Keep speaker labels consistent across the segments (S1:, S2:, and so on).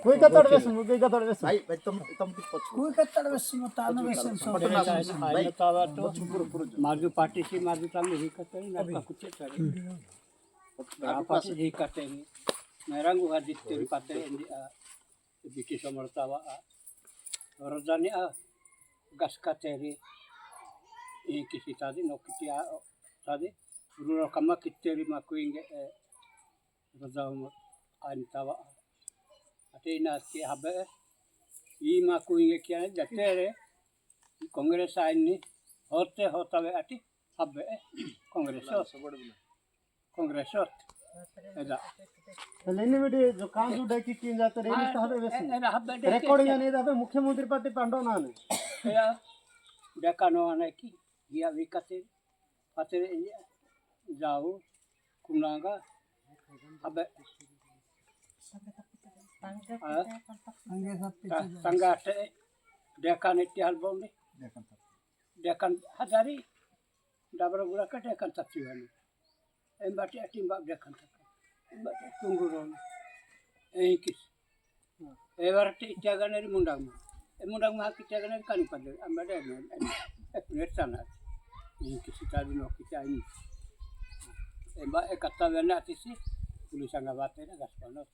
S1: Kuwi katadbesu.
S2: Baik, baik tom tipot.
S3: Kuwi katadbesu mutano besen so.
S4: Aina tawa to maju party si maju tamli hikate na kuche tare. Apa sih hikate ni. Merangu hadis teri pate ini bikin somertawa. Rojani gas kateri ini kisi tadi no kiti tadi ruro kama kiteri makuinge rojaum antawa ate ina ki habe I makuinge kiane jatere kongres aini hote hotawe ati habe kongres eda
S1: लेने में जो काम जो डाकी किन जाते रे इस तरह बेस रिकॉर्डिंग ने दाबे मुख्यमंत्री पार्टी पांडो ना ने
S4: या डेकानो आने की या विकते पाते जाओ कुनागा अब संगाटे डेकान इतिहास बोंदे डेकान हजारी डबरा बुरा का Deccan तत्वीवानी एम्बाटी अटिंबा Deccan tunggu dong, kis. Berarti jangan dari mundang mah kita jangan dari kanu pada, ambada ni, sana. Kis tadi no kita ini. Kata benda tisi, tulisan ngabate na gaspano.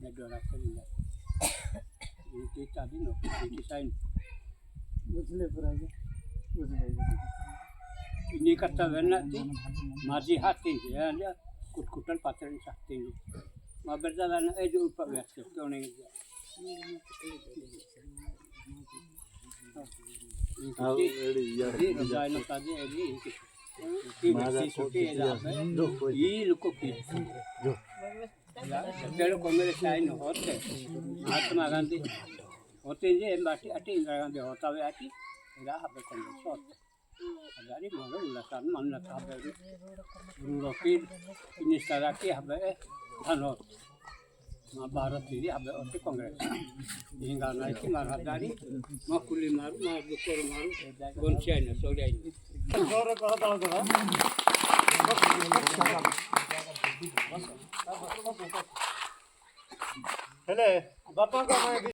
S4: Nedora terima. Ini tadi no kita ini.
S1: बुझले पुरागे
S4: Ini kata benda ti, masih hati ya. Kut-kutan patron sakti ni. Maberjalan aja upah biasa. Kau ni. Ini jalan tadi ini. Ini suci aja. Ini luku kita. Kalau kongres lain hote, Mahatma Gandhi hote je embati ati Indira Gandhi hotawe ati, ida habe kongres hote. Dari mana ulasan mana kabar Rurokin ini saraki habe dhanot Mahabharat ini habe ote kongres hingga naik marah dari makuli maru bukor maru gonsiana soria ini
S1: जोरे कहा था हेले बापा का मैं